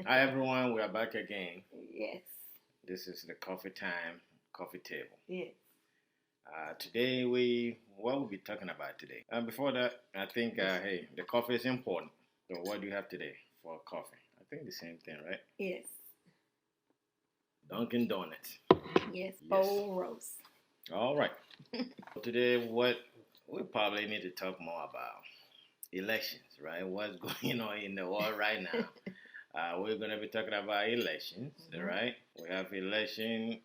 Hi everyone, we are back again. Yes. This is the coffee time, coffee table. Yes. Today what we'll be talking about today. Before that, I think hey, the coffee is important. So what do you have today for coffee? I think the same thing, right? Yes. Dunkin' Donuts. Yes. Yes. Bowl roast. All right. Today, what we probably need to talk more about elections, right? What's going on in the world right now? We're going to be talking about elections, right? We have election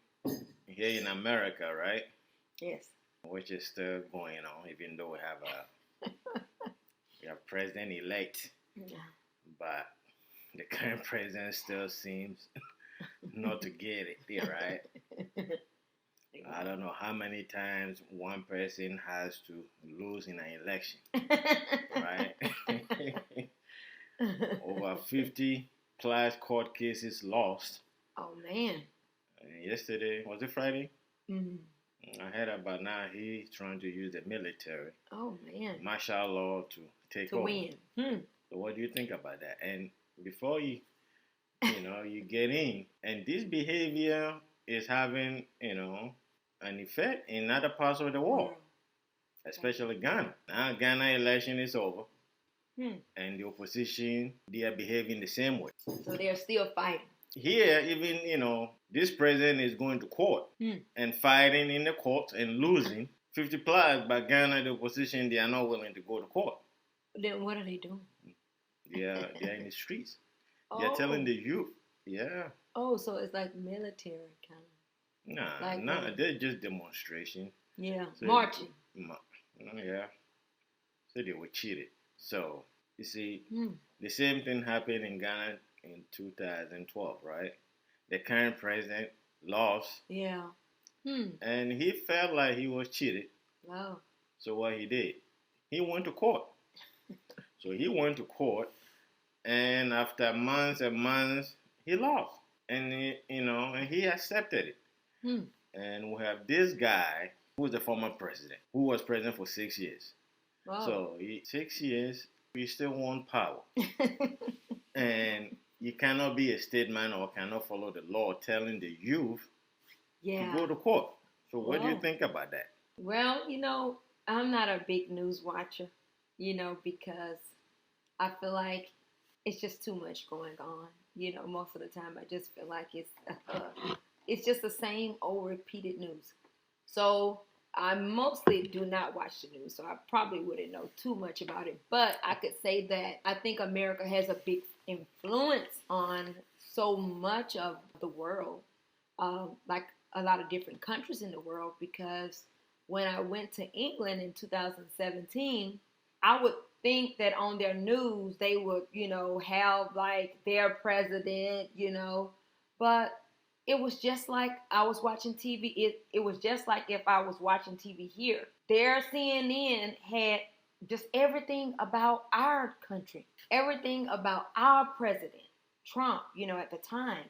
here in America, right? Yes. Which is still going on, even though we have president elect, but the current president still seems not to get it there, right? I don't know how many times one person has to lose in an election, right? Over 50 plus court cases lost. Oh man. Yesterday, was it Friday? Mm-hmm. I heard about now he's trying to use the military, oh man, martial law to take to over. win. So what do you think about that? And before you you get in, and this behavior is having an effect in other parts of the world, especially Ghana. Now Ghana election is over, and the opposition, they are behaving the same way. So they're still fighting. Here, even this president is going to court and fighting in the court and losing 50 plus, but Ghana, the opposition, they are not willing to go to court. Then what are they doing? They are in the streets. They are telling the youth, yeah. Oh, so it's like military kind of. Nah, they're just demonstration. Yeah, so marching. Yeah. So they were cheated. So, you see, the same thing happened in Ghana in 2012, right? The current president lost. Yeah. And he felt like he was cheated. Wow. So what he did, he went to court. So he went to court, and after months and months, he lost. And he accepted it. And we have this guy who was the former president, who was president for 6 years. Wow. So 6 years, he still won power. And you cannot be a statesman or cannot follow the law telling the youth to go to court. So what do you think about that? Well, I'm not a big news watcher, because I feel like it's just too much going on. Most of the time I just feel like it's just the same old repeated news. So I mostly do not watch the news, so I probably wouldn't know too much about it. But I could say that I think America has a big influence on so much of the world, like a lot of different countries in the world, because when I went to England in 2017, I would think that on their news they would, have like their president, but it was just like I was watching TV. It was just like if I was watching TV here. Their CNN had just everything about our country, everything about our president, Trump, at the time.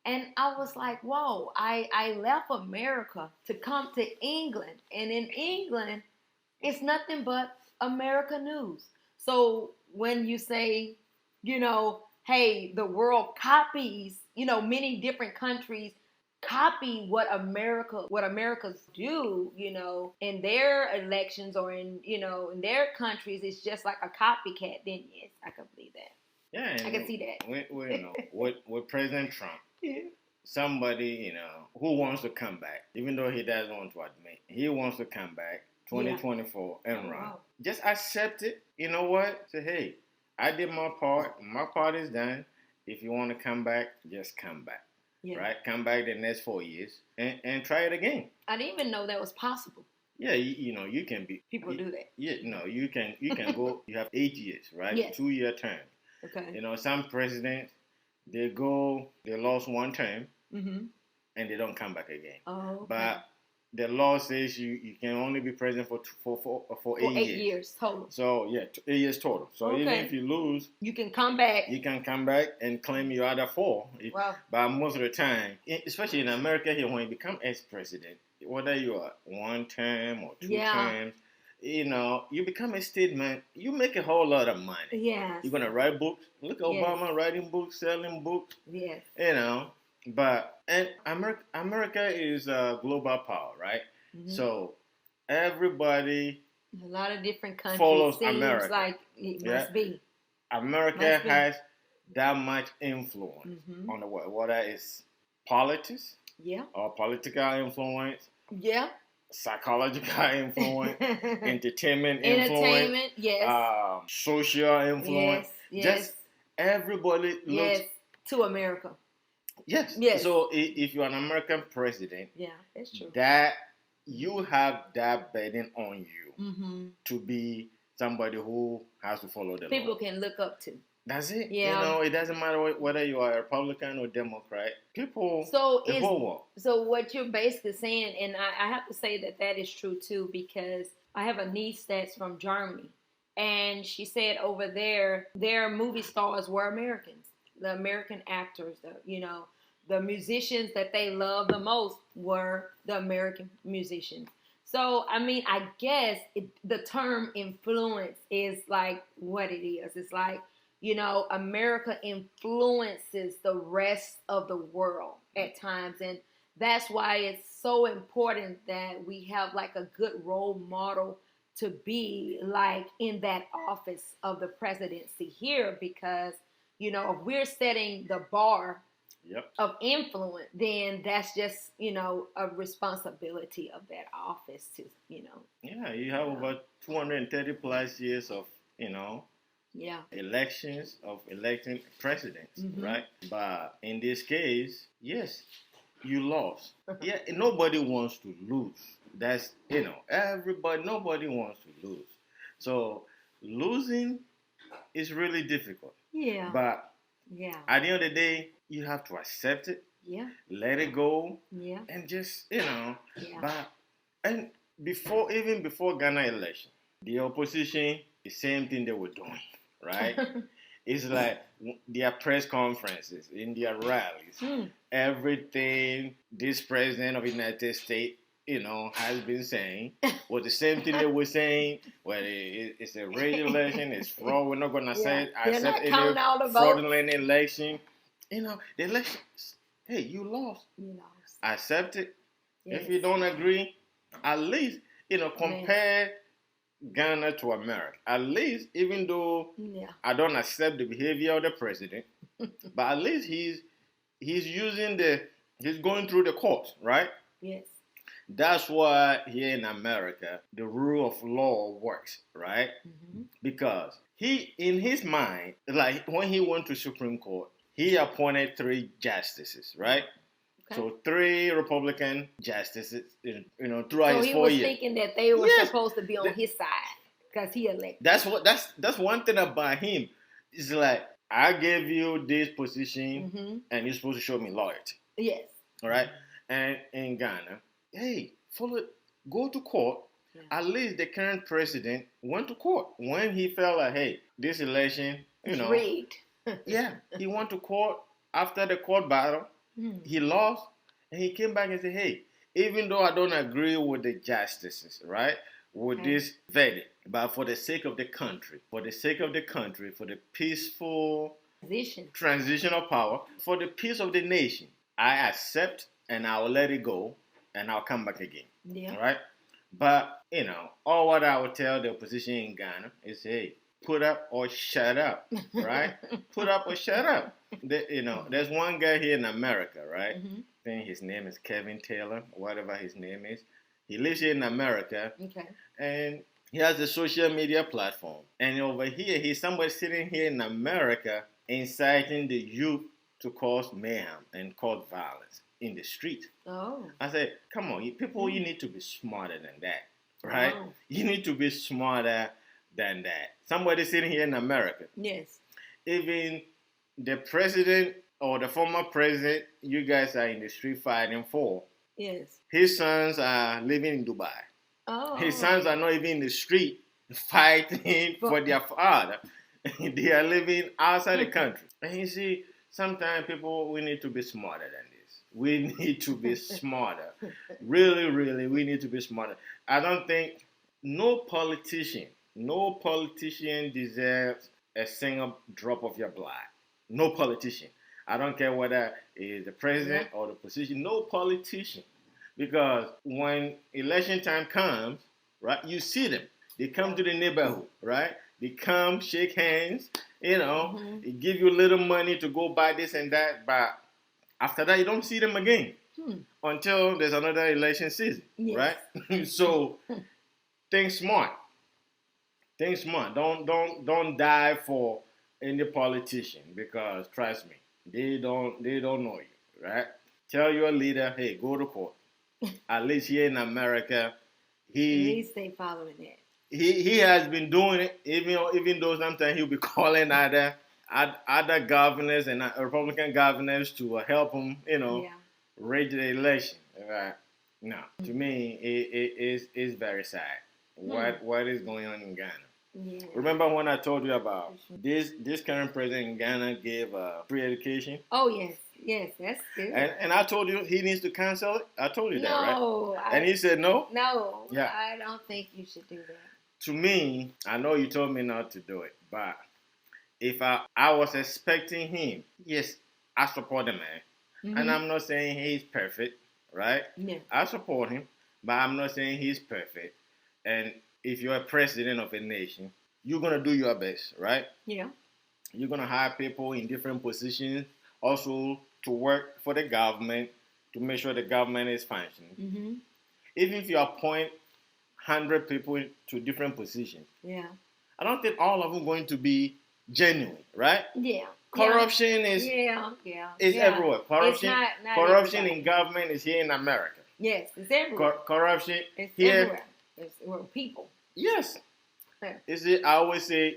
And I was like, whoa, I left America to come to England. And in England, it's nothing but America news. So when you say, hey, the world copies, many different countries copy what Americans do, in their elections or in their countries, it's just like a copycat. Then yes, I can believe that. Yeah, I can see that. With President Trump, somebody who wants to come back, even though he doesn't want to admit, he wants to come back 2024 and run. Wow. Just accept it. You know what? Say, hey, I did my part. My part is done. If you want to come back, just come back. Yeah. Right? Come back the next 4 years and try it again. I didn't even know that was possible. Yeah, you can be. People do that. Yeah, you can go. You have 8 years, right? Yes. 2-year term. Okay. Some presidents, they lost one term, and they don't come back again. Oh. Okay. But the law says you can only be president for 8 years total. So 8 years total. So even if you lose, you can come back. You can come back and claim your other 4. Wow. But most of the time, especially in America here, when you become ex-president, whether you are 1 term or 2 terms, you become a statesman, you make a whole lot of money. Yes. You're gonna write books. Look at Obama writing books, selling books. Yes. But and America is a global power, right? Mm-hmm. So everybody, a lot of different countries follows seems America. Like it must be. America has that much influence on the world, whether it's politics, or political influence, psychological influence, entertainment influence, social influence. Just everybody looks to America. Yes. So if you're an American president, that's true. That you have that burden on you to be somebody who has to follow the law. People can look up to. That's it. Yeah. It doesn't matter whether you are a Republican or Democrat. People. So what you're basically saying, and I have to say that is true too, because I have a niece that's from Germany, and she said over there their movie stars were Americans. The American actors, the musicians that they love the most were the American musicians. So, I guess the term influence is like what it is. It's like, America influences the rest of the world at times. And that's why it's so important that we have like a good role model to be like in that office of the presidency here, because if we're setting the bar of influence, then that's just, a responsibility of that office to, Yeah, you have over 230 plus years of, elections of electing presidents, right? But in this case, yes, you lost. Nobody wants to lose. That's, nobody wants to lose. So losing is really difficult. Yeah. But at the end of the day, you have to accept it. Yeah. Let it go. Yeah. And just, But and before Ghana election, the opposition, the same thing they were doing, right? It's like their press conferences, in their rallies, everything this president of the United States, has been saying was the same thing they were saying. Well, it's a rigged election. It's fraud. We're not going to accept any fraudulent election. The election. Hey, you lost. Accept it. Yes. If you don't agree, at least compare Ghana to America. At least, even though I don't accept the behavior of the president, but at least he's going through the courts, right? Yes. That's why here in America, the rule of law works, right? Because in his mind, like when he went to Supreme Court, he appointed 3 justices, right? Okay. So 3 Republican justices, throughout his 4 years. So he was thinking that they were supposed to be on his side because he elected. That's one thing about him. It's like, I gave you this position, and you're supposed to show me loyalty. Yes. All right? And in Ghana, hey, go to court. Yeah. At least the current president went to court when he felt like, hey, this election, rigged. He went to court after the court battle. He lost, and he came back and said, hey, even though I don't agree with the justices, right, with this verdict, but for the sake of the country, for the peaceful transition of power, for the peace of the nation, I accept and I will let it go. And I'll come back again. Yeah. All right? But, all what I would tell the opposition in Ghana is, hey, put up or shut up, right? Put up or shut up. There's one guy here in America, right? I think his name is Kevin Taylor, whatever his name is. He lives here in America. Okay. And he has a social media platform. And over here, he's somebody sitting here in America inciting the youth to cause mayhem and cause violence in the street. Oh. I said, come on, people, you need to be smarter than that, right? Oh. You need to be smarter than that. Somebody sitting here in America. Yes. Even the president or the former president, you guys are in the street fighting for. Yes. His sons are living in Dubai. Oh. His sons are not even in the street fighting for their father. They are living outside the country. And you see, sometimes people, we need to be smarter than this. We need to be smarter. Really, really, we need to be smarter. I don't think no politician deserves a single drop of your blood. No politician. I don't care whether it's the president or the position. No politician. Because when election time comes, right, you see them. They come to the neighborhood, right? They come, shake hands, they give you a little money to go buy this and that, but after that, you don't see them again until there's another election season, right? So think smart. Think smart. Don't die for any politician because trust me, they don't know you, right? Tell your leader, hey, go to court. At least here in America, at least they following it. He has been doing it, even though sometimes he'll be calling other governors and Republican governors to help him, rig the election. Right? No, to me, it is very sad what is going on in Ghana. Yeah. Remember when I told you about this current president in Ghana gave free education? Oh, yes, that's good. And I told you he needs to cancel it. I told you that, right? No. And he said no? No, yeah. I don't think you should do that. To me, I know you told me not to do it, but if I was expecting him, yes, I support the man. And I'm not saying he's perfect, right? Yeah. I support him, but I'm not saying he's perfect. And if you're a president of a nation, you're going to do your best, right? Yeah. You're going to hire people in different positions also to work for the government to make sure the government is functioning. Even if you appoint 100 people to different positions, I don't think all of them are going to be genuine, right? Yeah. Corruption is everywhere. Corruption in government is here in America. Yes, it's everywhere. Corruption it's here. Everywhere. It's people. Yes. Yeah. I always say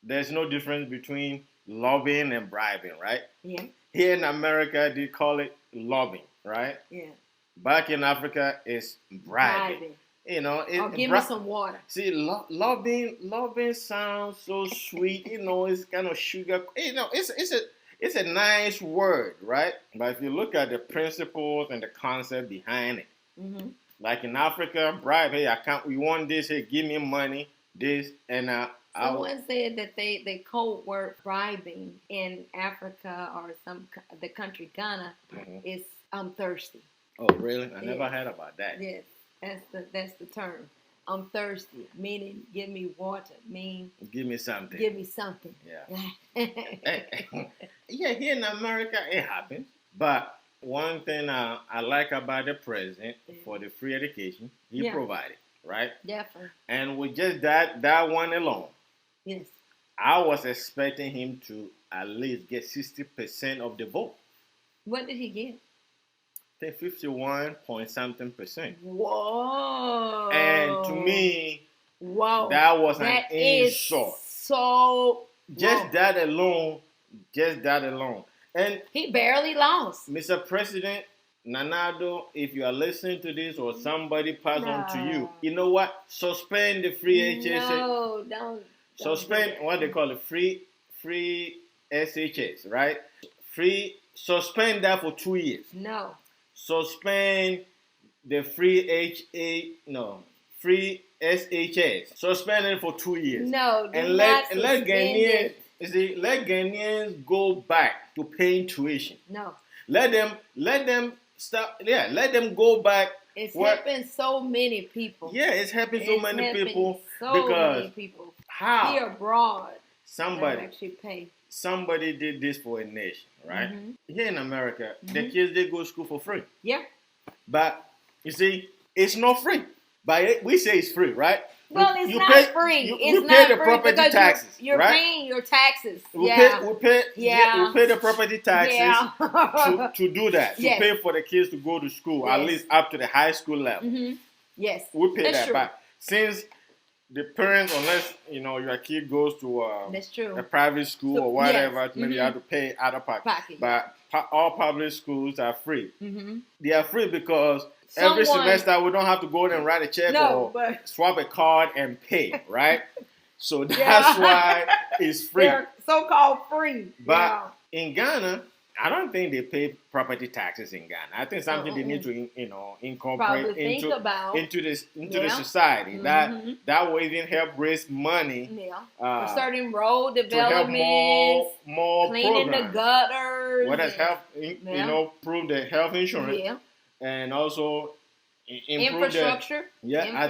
there's no difference between lobbying and bribing, right? Yeah. Here in America, they call it lobbying, right? Yeah. Back in Africa, it's bribing. Give me some water. See, lobbying sounds so sweet. It's kind of sugar. It's a nice word, right? But if you look at the principles and the concept behind it, like in Africa, bribe. Hey, we want this. Hey, give me money. This and someone said that they code word bribing in Africa or the country Ghana is I'm thirsty. Oh, really? I never heard about that. Yes. That's the term. I'm thirsty, meaning give me water, give me something. Give me something. Yeah. Yeah, here in America it happens. But one thing I like about the president for the free education, he provided, right? Definitely. And with just that one alone, yes, I was expecting him to at least get 60% of the vote. What did he get? 51 point something percent. Whoa! And to me, whoa, that was an insult. So just that alone, and he barely lost. Mr. President Nana Addo, if you are listening to this or somebody pass on to you, you know what? Suspend the free HSA. No, don't suspend what they call it, free SHS, right? Suspend that for 2 years. No. Suspend the free SHS. Suspend it for 2 years. No, and let Ghanaians go back to paying tuition. No. Let them stop. Yeah, let them go back. It's helping so many people. Yeah, it's helping so many people because how here abroad somebody actually pay. Somebody did this for a nation, right? Here in America, the kids, they go to school for free. Yeah. But, you see, it's not free. But we say it's free, right? Well, it's not free. You pay the property taxes, you're right? paying your taxes. We pay the property taxes to do that. To pay for the kids to go to school, at least up to the high school level. Yes. We pay that. True. But since the parents, unless your kid goes to a private school or whatever, maybe you have to pay out of pocket. But all public schools are free. They are free because every semester we don't have to go and write a check or swap a card and pay, right? So that's why it's free. They're so-called free. But in Ghana, I don't think they pay property taxes in Ghana. I think something they need to, incorporate into the society. Mm-hmm. That will even help raise money. For certain road developments, more cleaning programs. the gutters. What has helped, improve the health insurance. Yeah. And also infrastructure. I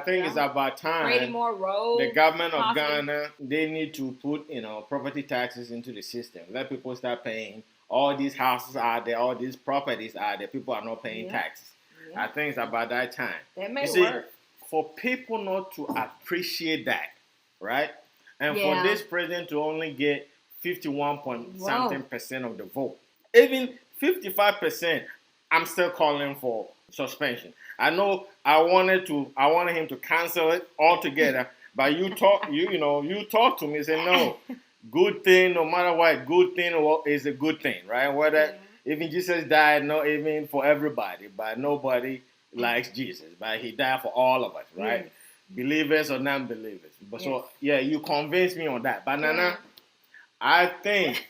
think it's about time. Creating more roads. The government of Ghana, they need to put property taxes into the system. Let people start paying. All these houses out there, all these properties out there, people are not paying taxes. I think it's about that time. That may work. For people not to appreciate that, right? And for this president to only get 51-something% of the vote, even 55%, I'm still calling for suspension. I know I wanted him to cancel it altogether, but you talk to me and say no. Good thing, no matter what, good thing is a good thing, right? Whether even Jesus died, not even for everybody, but nobody likes Jesus, but he died for all of us, right? Yes. Believers or non-believers. But so you convinced me on that. But Nana, I think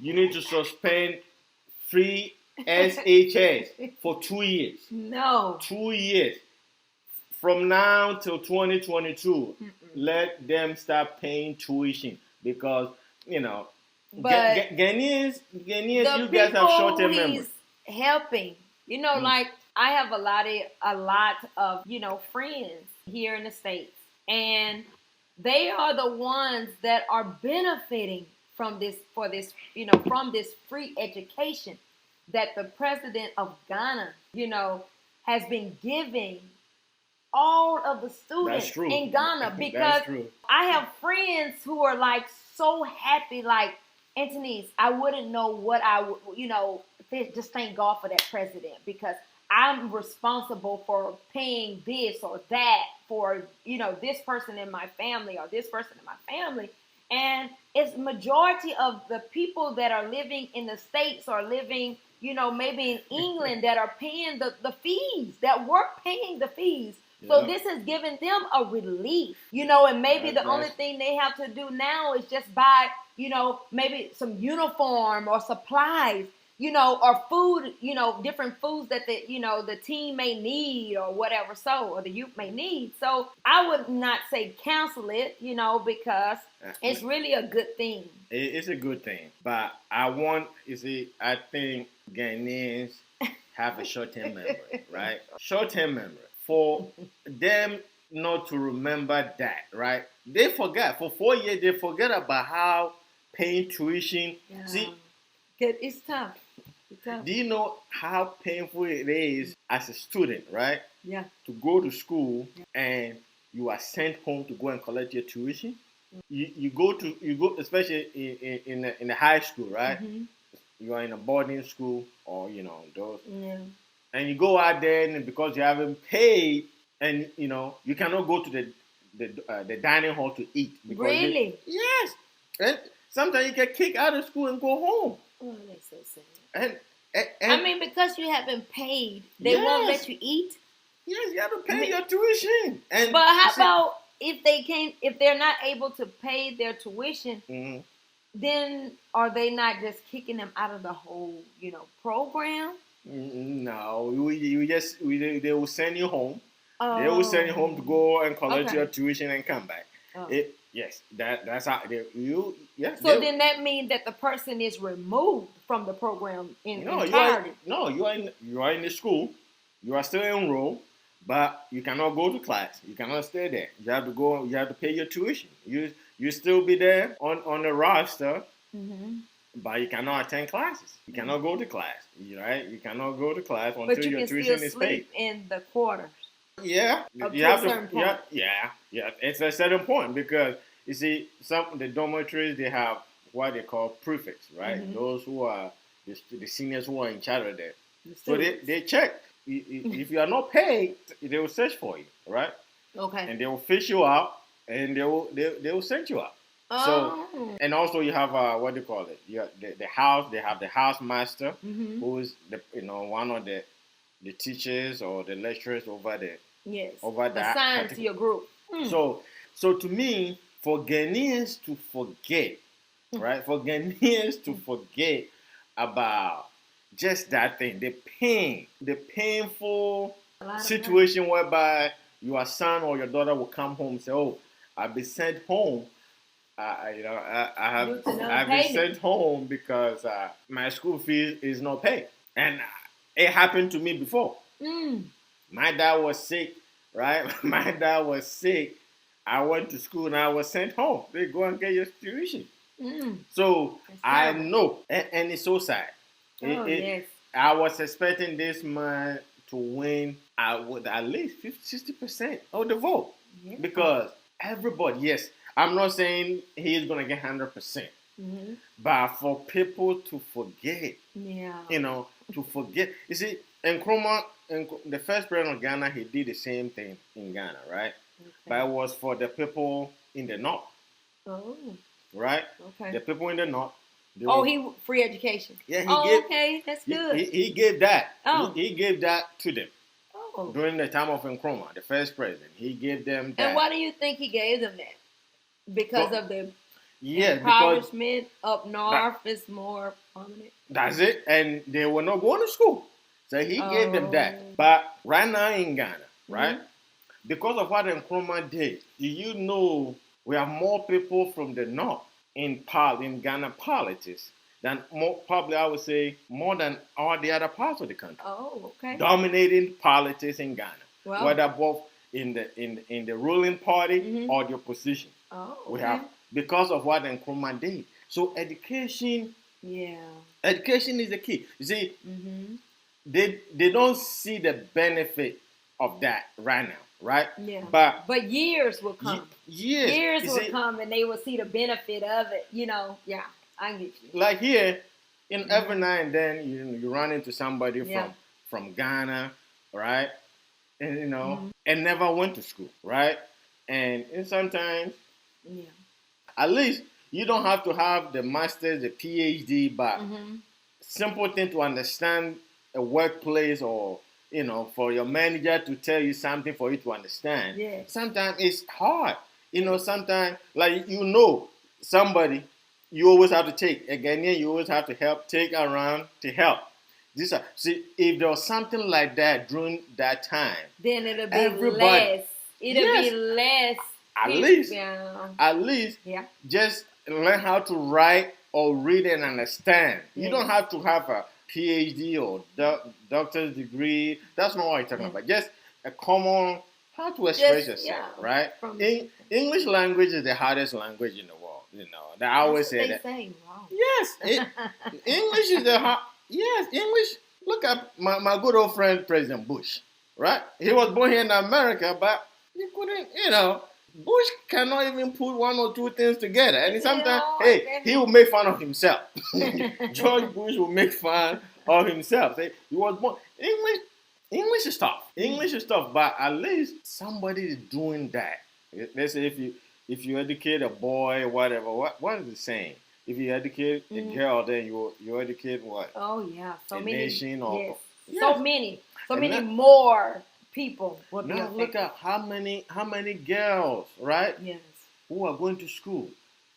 you need to suspend free SHS for 2 years. No. 2 years. From now till 2022, let them start paying tuition because, but Ghanaians, you guys have short-term memory. Helping, like I have a lot of, friends here in the States, and they are the ones that are benefiting from this from this free education that the president of Ghana, has been giving all of the students in Ghana, because I have friends who are like so happy, like, Anthony's, I wouldn't know what I would, just thank God for that president, because I'm responsible for paying this or that for, this person in my family or this person in my family. And it's majority of the people that are living in the States or living, maybe in England that are paying the fees, that were paying the fees. So this has given them a relief, and maybe the only thing they have to do now is just buy, maybe some uniform or supplies, or food, different foods that the team may need or whatever, or the youth may need. So I would not say cancel it, because it's really a good thing. It's a good thing, but I think Ghanaians have a short-term memory, right? Short-term memory. For them not to remember that, right? They forgot. For 4 years, they forget about how paying tuition. See, it's tough. Do you know how painful it is as a student, right? Yeah. To go to school and you are sent home to go and collect your tuition. You go, especially in the high school, right? Mm-hmm. You are in a boarding school or those. Yeah. And you go out there, and because you haven't paid, and you cannot go to the dining hall to eat. Really? Yes. And sometimes you get kicked out of school and go home. Oh, that's so sad. And I mean, because you haven't paid, they won't let you eat. Yes, you have to pay your tuition. But how about if they're not able to pay their tuition? Mm-hmm. Then are they not just kicking them out of the whole, program? No, they will send you home. Oh. They will send you home to go and collect your tuition and come back. Oh. That's how So then that means that the person is removed from the program entirety. You are in the school. You are still enrolled, but you cannot go to class. You cannot stay there. You have to go. You have to pay your tuition. You still be there on the roster. Mm-hmm. But you cannot attend classes. You cannot go to class, right? You cannot go to class until your tuition is paid. But you can still sleep in the quarters. Yeah, you have to. Yeah. It's a certain point because you see, the dormitories, they have what they call prefects, right? Mm-hmm. Those who are the seniors who are in charge of that. So they check. If you are not paid, they will search for you, right? Okay. And they will fish you out, and they will send you out. So, and also you have what do you call it? You have the house. They have the house master, mm-hmm. who is one of the teachers or the lecturers over there. Yes. Over that. Assigned to your group. So to me, for Ghanaians to forget right? For Ghanaians to forget about just that thing, the pain, the painful situation whereby your son or your daughter will come home and say, "Oh, I've been sent home. I've been sent home because my school fees is not paid," and it happened to me before. My dad was sick, right? My dad was sick. I went to school and I was sent home. They go and get your tuition. So I know, and it's so sad. Yes. I was expecting this man to win with at least 50-60% of the vote. Yeah. Because everybody, yes, I'm not saying he's going to get 100%. But for people to forget, to forget. You see, Nkrumah, the first president of Ghana, he did the same thing in Ghana, right? Okay. But it was for the people in the north. Oh. Right? Okay. The people in the north. He free education. Yeah, okay, that's good. He gave that. Oh. He gave that to them. Oh. During the time of Nkrumah, the first president, he gave them that. And why do you think he gave them that? Because of the impoverishment up north is more prominent. That's it, and they were not going to school, so he gave them that. But right now in Ghana, right, because of what Nkrumah did, do you know we have more people from the north in Ghana politics than probably I would say more than all the other parts of the country. Oh, okay. Dominating politics in Ghana, whether both in the ruling party or the opposition. Oh, okay. We have because of what Nkrumah did. So education is the key. You see, they don't see the benefit of that right now. Right? Yeah. But years will come. Years will come and they will see the benefit of it. Yeah, I get you. Like here, every now and then you run into somebody from Ghana, right? And and never went to school, right? And sometimes at least you don't have to have the master's, the PhD, but simple thing to understand a workplace or for your manager to tell you something for you to understand. Yeah. Sometimes it's hard. Sometimes, like, somebody, you always have to take. A Ghanaian, you always have to take around to help. See, if there was something like that during that time, then it'll be less. It'll be less. At least, just learn how to write or read and understand. Yes. You don't have to have a PhD or doctor's degree. That's not what I'm talking about. Just a common how to express yourself, right? English language is the hardest language in the world. They always say that. Wow. Yes, English is the hard. Yes, English. Look at my good old friend President Bush, right? He was born here in America, but he couldn't, Bush cannot even put one or two things together. And sometimes, he will make fun of himself. George Bush will make fun of himself. He was born. English is tough. English is tough, but at least somebody is doing that. Let's say if you educate a boy, whatever, what is it saying? If you educate a girl, then you educate what? Oh yeah, so many nation or so many more people will be now look at how many girls, right? Yes. Who are going to school?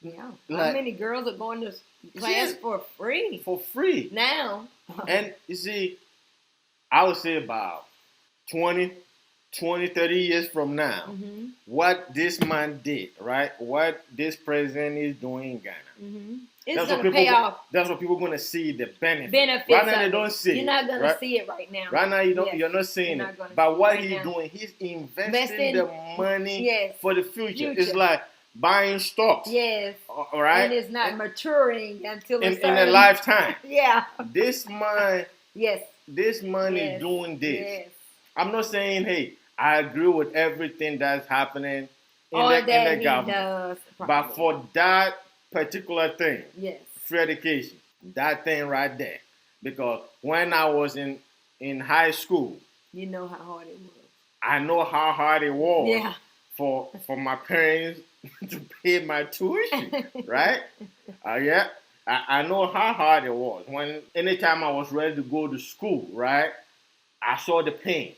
Yeah. How many girls are going to class for free? For free. Now. And you see, I would say about 20, 30 years from now, what this man did, right? What this president is doing in Ghana. It's going to pay off. That's what people are going to see the benefit. Benefits right now they don't see it. You're not going to see it right now. Right now you're not seeing it. But what he's doing, he's investing the money for the future. It's like buying stocks. Yes. All right? And it's not maturing until in a lifetime. Yeah. This man is doing this. Yes. I'm not saying, hey, I agree with everything that's happening in the government. But for that particular thing, free education, that thing right there. Because when I was in high school, you know how hard it was. I know how hard it was for my parents to pay my tuition, right? I know how hard it was. Anytime I was ready to go to school, right? I saw the pain.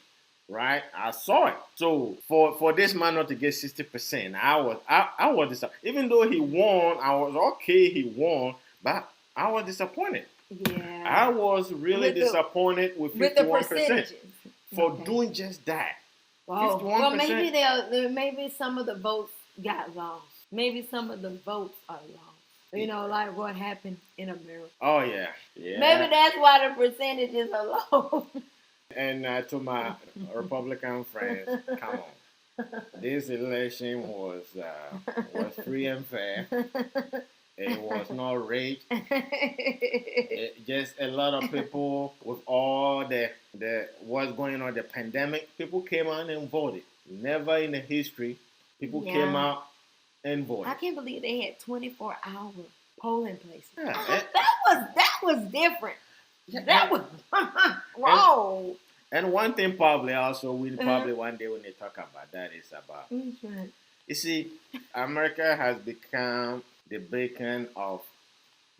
right? I saw it. So for this man not to get 60%, I was disappointed. Even though he won, I was okay. He won, but I was disappointed. Yeah. I was really disappointed with 51% for doing just that. Wow. 51%. Well, maybe some of the votes got lost. Maybe some of the votes are lost. You know, like what happened in America. Oh yeah, yeah. Maybe that's why the percentages are low. And to my Republican friends, come on, this election was free and fair. It was not rigged. Just a lot of people with all the what's going on, the pandemic, people came out and voted. Never in the history, people came out and voted. I can't believe they had 24-hour polling places. Yeah, that was different. Yeah, that was wrong. And one thing probably also probably one day when they talk about that is about you see, America has become the beacon of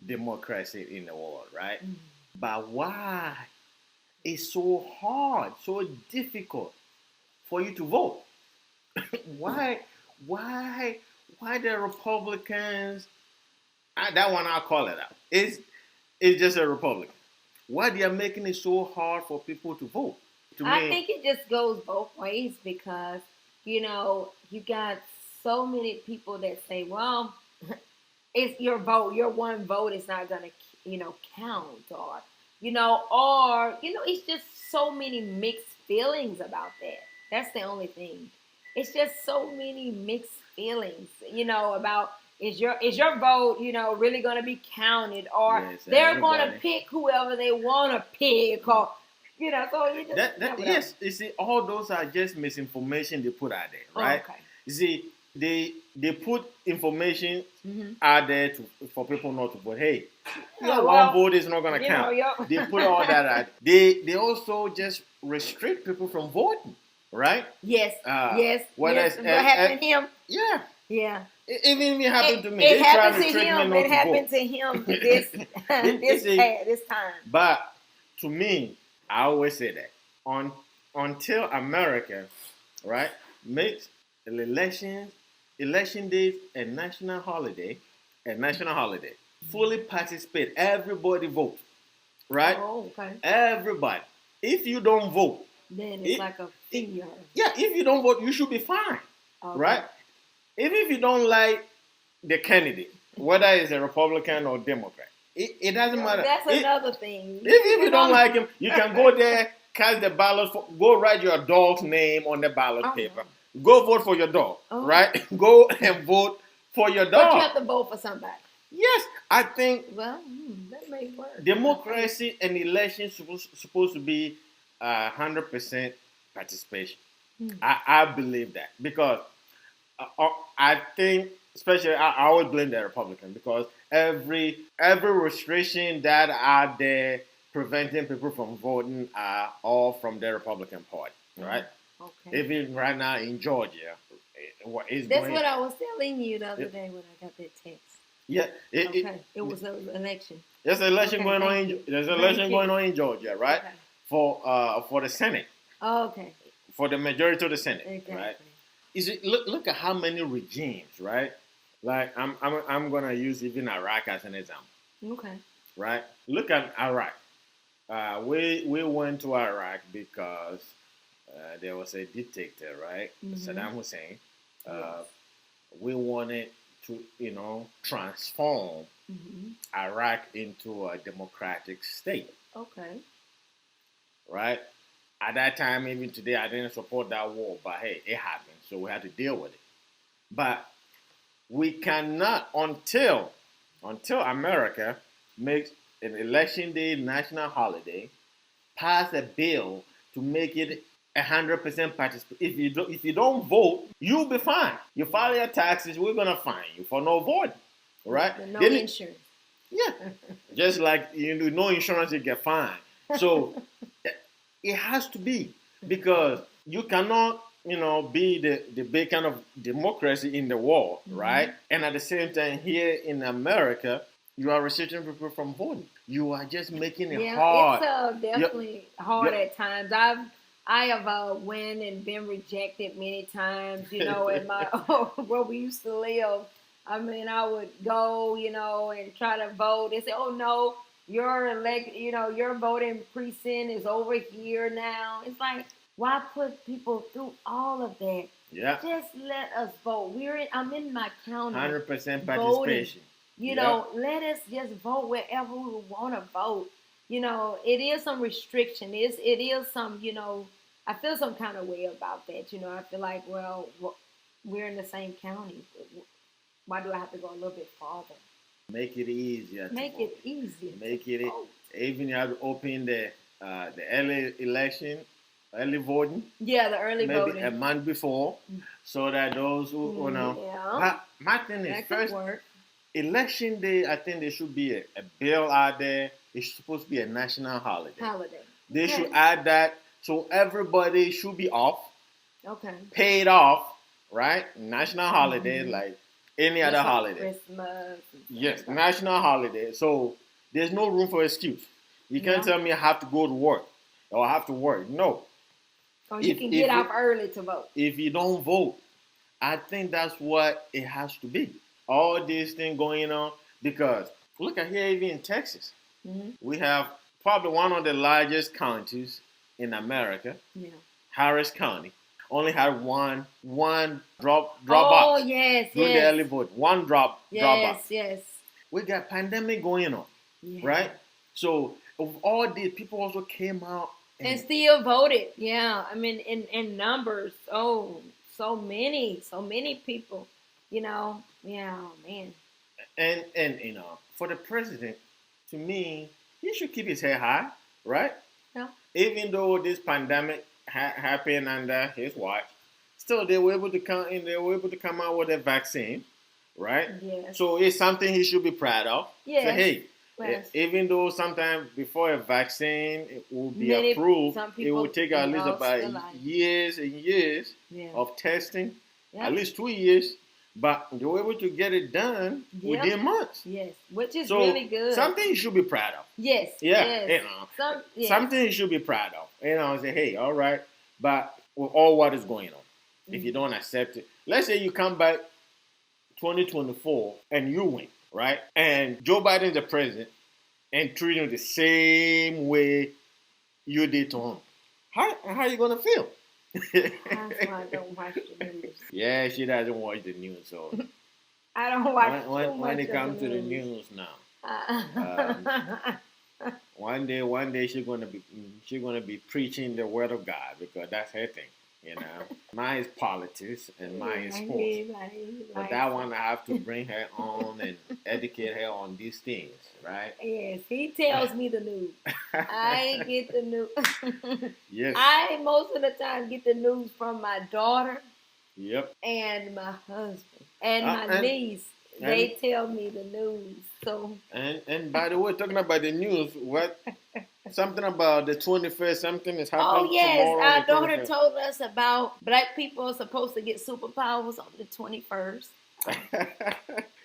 democracy in the world, right? But why it's so hard, so difficult for you to vote? why the Republicans? That one I'll call it out. It's just a Republican. Why they are making it so hard for people to vote? I think it just goes both ways because, you got so many people that say, well, it's your vote. Your one vote is not going to, count or it's just so many mixed feelings about that. That's the only thing. It's just so many mixed feelings, about is your vote, really going to be counted or they're going to pick whoever they want to pick or, so you just yes, you see, all those are just misinformation they put out there, right? Oh, okay. You see, they put information out there for people not to vote. Hey, one vote is not going to count. They put all that out. They also just restrict people from voting, right? Yes. Yes. What happened to him? Yeah. Yeah. Even if it happened to me. It happened to him. It happened to him this time. But to me, I always say that until America, right, makes election days a national holiday, fully participate, everybody vote, right? Oh, okay. Everybody. If you don't vote, then it's like a finger. Yeah, if you don't vote, you should be fine, right? Even if you don't like the candidate, whether it's a Republican or Democrat, it doesn't matter. That's another thing. If you don't like him, you can go there, cast the ballot, go write your dog's name on the ballot paper. Go vote for your dog, right? Go and vote for your dog. But you have to vote for somebody. Yes, I think. Well, that may work. Democracy and elections supposed to be 100% participation. I believe that because I think, especially, I always blame the Republican because every restriction that are there preventing people from voting are all from the Republican Party, right? Okay. Even right now in Georgia, that's what I was telling you the other day when I got that text. Yeah. It was an election. There's an election going on. There's an election going on in Georgia, right? Okay. For the Senate. Oh, okay. For the majority of the Senate, exactly. Right? Look at how many regimes, right? Like I'm gonna use even Iraq as an example. Okay. Right? Look at Iraq. We went to Iraq because there was a dictator, right? Saddam Hussein. Yes. We wanted to, transform Iraq into a democratic state. Okay. Right? At that time, even today, I didn't support that war, but hey, it happened, so we had to deal with it. But we cannot, until America makes an election day national holiday, pass a bill to make it 100% participation. If you don't vote, you'll be fined. You file your taxes, we're gonna fine you for no voting, right? No insurance. Yeah, just like no insurance, you get fined. So it has to be because you cannot, be the beacon of democracy in the world, right? And at the same time, here in America, you are restricting people from voting. You are just making it hard. It's definitely hard at times. I have went and been rejected many times, in my where we used to live. I mean, I would go, and try to vote. They say, "Oh no, your voting precinct is over here now." It's like, why put people through all of that? Yeah. Just let us vote. I'm in my county. 100% participation. Let us just vote wherever we want to vote. It is some restriction. It is some, I feel some kind of way about that. I feel like, well, we're in the same county. Why do I have to go a little bit farther? Make it easier. Make it easier. Make it even you have to open the early election, early voting. Yeah, the early voting. Maybe a month before, so that those who Yeah. My thing is that first work. Election day. I think there should be a bill out there. It's supposed to be a national holiday. They should add that so everybody should be off. Okay. Paid off, right? National holiday like any other holiday. Christmas. Yes, national holiday. So there's no room for excuse. You can't tell me I have to go to work or I have to work. No. Or you can get off early to vote. If you don't vote, I think that's what it has to be. All this thing going on because look at here, even in Texas, we have probably one of the largest counties in America. Yeah. Harris County only had one drop box. Oh yes, the early vote. One drop box. Yes. We got pandemic going on, right? So of all these, people also came out and still voted. Yeah, I mean in numbers. Oh, so many people. Yeah, man. And for the president, to me, he should keep his head high, right? Yeah. Even though this pandemic happened under his watch, still they were able to come in. They were able to come out with a vaccine, right? Yes. So it's something he should be proud of. Yes. So hey, even though sometimes before a vaccine it will be approved, it will take at least about years and years of testing, at least 2 years. But they were able to get it done within months. Yes, which is really good. Something you should be proud of. Yes. Yeah. Yes. Something you should be proud of. Say, hey, all right. But with all what is going on, if you don't accept it, let's say you come back 2024 and you win, right? And Joe Biden's the president and treat him the same way you did to him. How are you going to feel? That's why I don't watch the news. Yeah, she doesn't watch the news, so I don't watch when it comes to the news now. One day she's gonna be preaching the word of God because that's her thing. Mine is politics and mine is sports. But that one I have to bring her on and educate her on these things, right? Yes, he tells me the news. I get the news. Yes. I most of the time get the news from my daughter. Yep. And my husband and my niece. They tell me the news. So. And by the way, talking about the news, something about the 21st, something is happening. Oh yes, tomorrow, our daughter told us about black people are supposed to get superpowers on the 21st.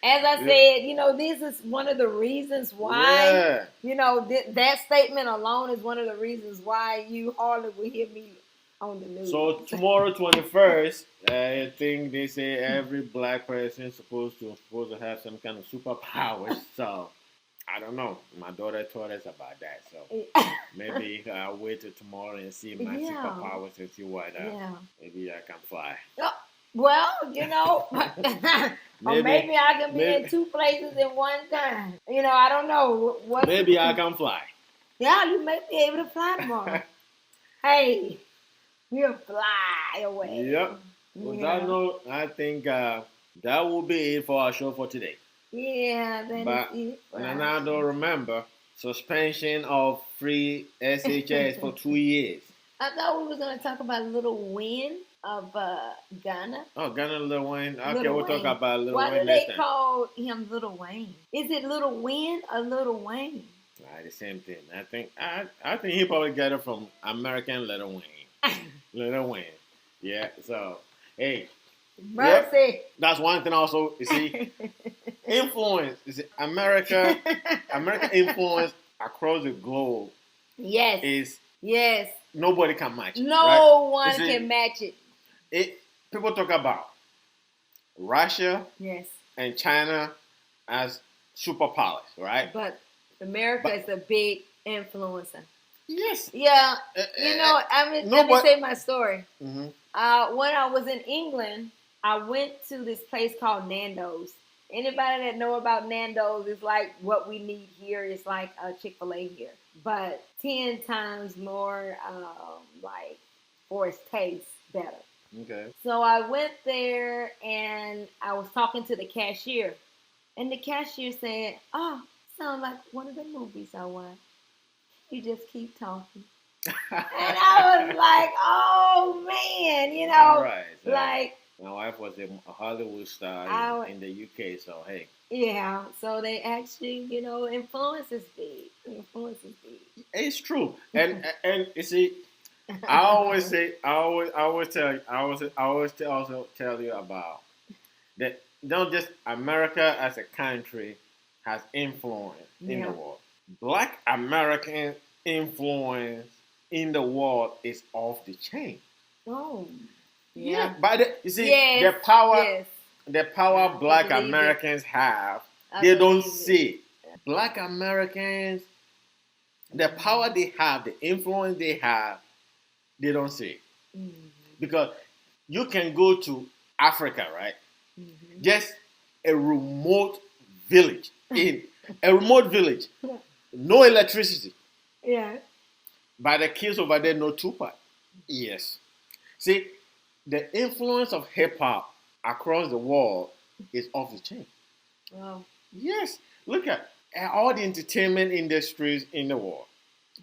As I said, this is one of the reasons why. That statement alone is one of the reasons why you hardly will hear me on the news. So tomorrow, 21st, I think they say every black person is supposed to have some kind of superpowers. So I don't know. My daughter told us about that. So maybe I'll wait till tomorrow and see my superpowers and see what. Maybe I can fly. Well, or maybe I can be in two places at one time. I don't know. Maybe I can fly. Yeah, you may be able to fly tomorrow. Hey, you'll fly away. Yep. On that note, I think that will be it for our show for today. Yeah, that is it. And I don't remember suspension of free SHS for 2 years. I thought we were going to talk about Little Wayne of Ghana. Oh, Ghana, Little Wayne. Okay, we'll talk about Little Wayne. Why do they call him Little Wayne? Is it Little Wayne or Little Wayne? The same thing. I think he probably got it from American Little Wayne. Little Wayne. Yeah. So hey. Mercy. Yep. That's one thing also, you see. Influence. American influence across the globe. Yes. Is Yes. Nobody can match it. No right? one can match it. People talk about Russia yes. and China as superpowers, right? But America is a big influencer. Yes. Yeah. Let me say my story. Mm-hmm. When I was in England, I went to this place called Nando's. Anybody that know about Nando's is like what we need here is like a Chick-fil-A here, but 10 times more like for its taste better. Okay. So I went there and I was talking to the cashier, and the cashier said, "Oh, sounds like one of the movies I watched. You just keep talking." And I was like, "Oh man, All right, so like." My wife was a Hollywood star in the UK, so hey. Yeah, so they actually, influence is big. Influence is big. It's true, and you see, I always also tell you about that. Not just America as a country has influence in the world. Black American influence in the world is off the chain. Oh. Yeah, but you see, the power Black Americans have, they don't see. Black Americans, the power they have, the influence they have, they don't see. Mm-hmm. Because you can go to Africa, right? Mm-hmm. Just a remote village, no electricity. Yeah. But the kids over there know Tupac. Yes. See, the influence of hip hop across the world is off the chain. Wow. Yes. Look at all the entertainment industries in the world,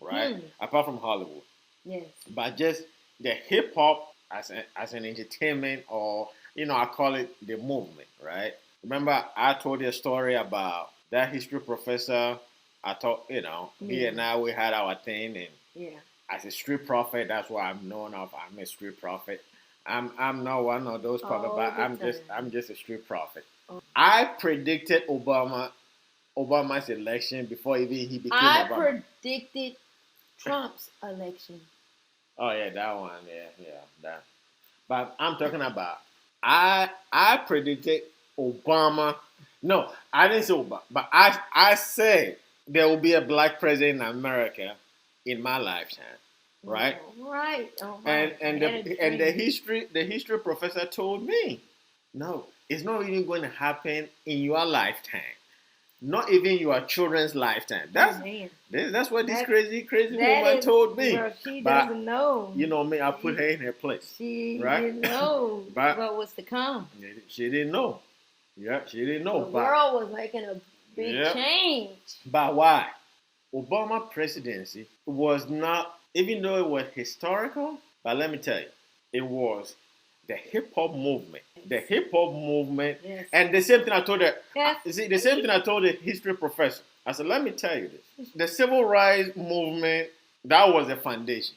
right? Apart from Hollywood. Yes. But just the hip hop as an entertainment, or I call it the movement, right? Remember, I told you a story about that history professor. I thought, he and I, we had our thing, and as a street prophet, that's what I'm known of. I'm a street prophet. I'm not one of those prophets, but I'm just a street prophet. Oh. I predicted Obama's election before even he became Obama. I predicted Trump's election. Oh yeah, that one, that. But I'm talking about I predicted Obama. No, I didn't say Obama, but I said there will be a black president in America in my lifetime. Right. Right. And the history professor told me, no, it's not even going to happen in your lifetime. Not even your children's lifetime. That's what this crazy woman told me. Well, she doesn't know. You know me, I put her in her place. She didn't know what was to come. She didn't know. Yeah, she didn't know. The world was making a big change. But why? Obama presidency was not, even though it was historical, but let me tell you, it was the hip hop movement. The hip hop movement, and the same thing I told her. You see, the same thing I told the history professor. I said, let me tell you this: the civil rights movement, that was the foundation.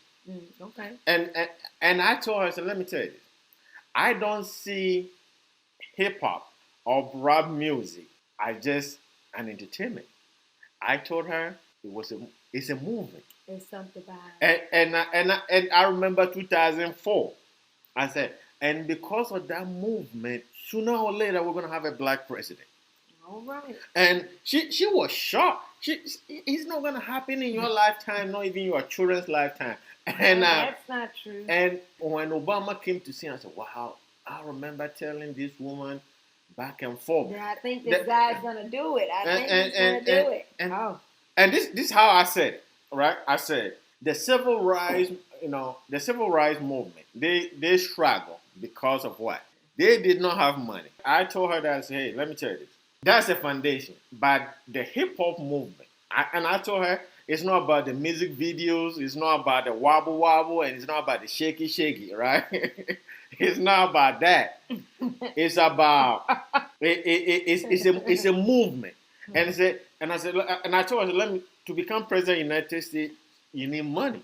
Okay. And I told her, I said, let me tell you this: I don't see hip hop or rap music as just an entertainment. I told her it's a movement. It's something about it. And I remember 2004. I said, and because of that movement, sooner or later we're gonna have a black president. All right. And she was shocked. It's not gonna happen in your lifetime, not even your children's lifetime. And that's not true. And when Obama came to see, I said, wow, I remember telling this woman back and forth. Yeah, I think this guy's gonna do it. I think he's gonna do it. And this is how I said it, right? I said the civil rights, the civil rights movement, they struggle because of what? They did not have money. I told her that, I said, hey, let me tell you this. That's the foundation. But the hip hop movement, I told her, it's not about the music videos, it's not about the wobble wobble, and it's not about the shaky shaky, right? It's not about that. It's about it's a movement. And I told her, to become president of the United States, you need money.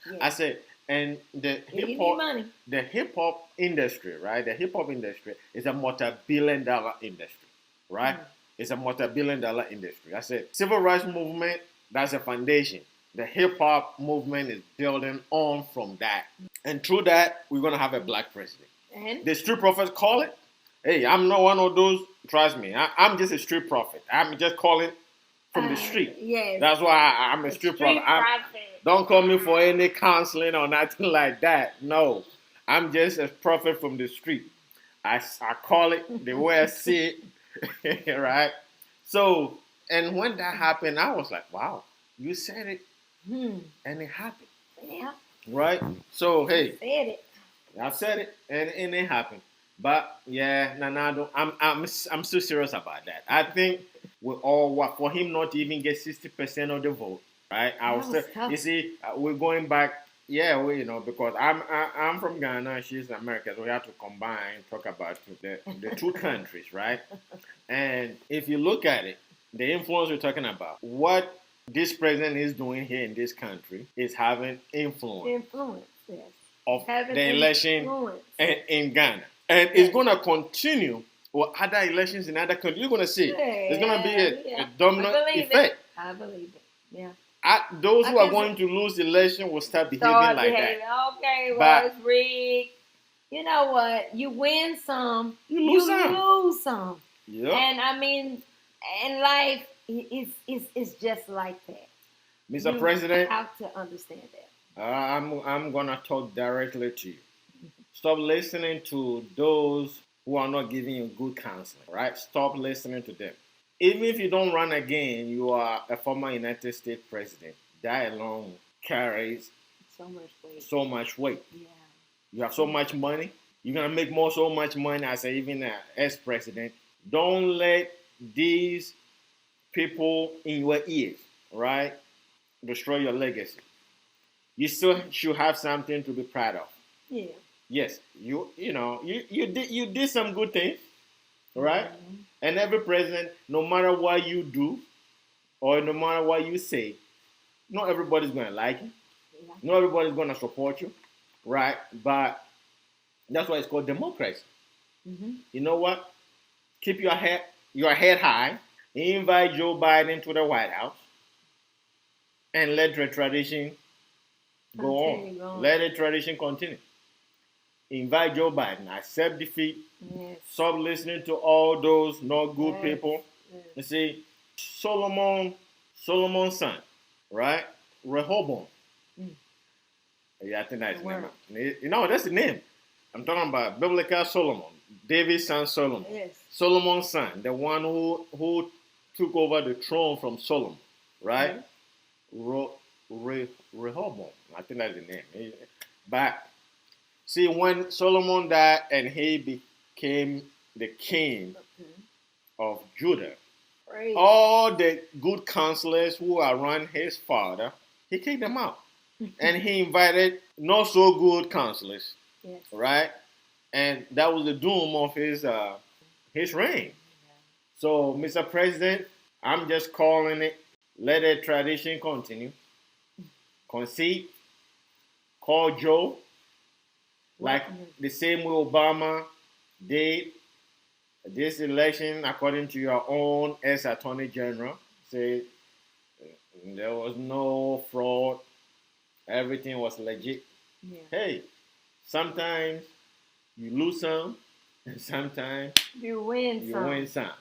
Yeah. I said, and the hip hop industry, right? The hip hop industry is a multi-billion-dollar industry, right? It's a multi-billion-dollar industry. I said, civil rights movement, that's a foundation. The hip hop movement is building on from that. And through that, we're going to have a black president. And the street prophets call it. Hey, I'm not one of those. Trust me, I'm just a street prophet. I'm just calling from the street. Yes. That's why I'm a street prophet. Don't call me for any counseling or nothing like that. No, I'm just a prophet from the street. I call it the way I see it, right? So, and when that happened, I was like, wow, you said it, and it happened. Yeah. Right? So, hey. Said it. I've said it, and it happened. But yeah, Nanado, I'm so serious about that. I think we all for him not to even get 60% of the vote, right? I was you see, we're going back. Yeah, because I'm from Ghana, she's American, so we have to combine, talk about the two countries, right? And if you look at it, the influence we're talking about, what this president is doing here in this country is having influence. Influence, yes. Of the election in Ghana. And it's going to continue with other elections in other countries. You're going to see. There's going to be a domino effect. I believe it. Yeah. Those who are going to lose the election will start behaving like that. Okay, well, it's rigged. You know what? You win some, you lose some. Yep. And I mean, in life, it's just like that. Mr. President, you have to understand that. I'm gonna talk directly to you. Stop listening to those who are not giving you good counseling. Right? Stop listening to them. Even if you don't run again, you are a former United States president. That alone carries so much weight. Yeah. You have so much money. You're gonna make so much money as even an ex-president. Don't let these people in your ears, right, destroy your legacy. You still should have something to be proud of. Yeah. Yes, you did some good things, right? Mm-hmm. And every president, no matter what you do or no matter what you say, not everybody's gonna like you. Yeah. Not everybody's gonna support you, right? But that's why it's called democracy. Mm-hmm. You know what? Keep your head high. Invite Joe Biden to the White House, and let the tradition go on. Let the tradition continue. Invite Joe Biden. Accept defeat. Yes. Stop listening to all those not good people. Yes. You see, Solomon's son, right? Rehoboam. Yeah, I think that's the name. You know, that's the name. I'm talking about biblical Solomon, David's son Solomon. Yes. Solomon's son, the one who took over the throne from Solomon, right? Mm-hmm. Rehoboam, I think that's the name. But see, when Solomon died and he became the king of Judah, all the good counselors who are around his father, he kicked them out. And he invited not so good counselors, yes. Right? And that was the doom of his reign. So, Mr. President, I'm just calling it, let the tradition continue. Concede, call Joe, like the same way Obama did this election, according to your own ex-attorney general, said there was no fraud, everything was legit. Yeah. Hey, sometimes you lose some, and sometimes you win some.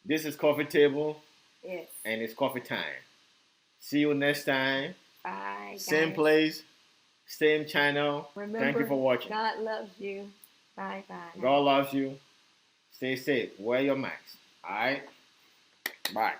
This is Coffee Table. Yes. And it's coffee time. See you next time. Bye. Same guys. Place, same channel. Remember, thank you for watching. God loves you. Bye bye. God loves you. Stay safe. Wear your mask. All right. Bye.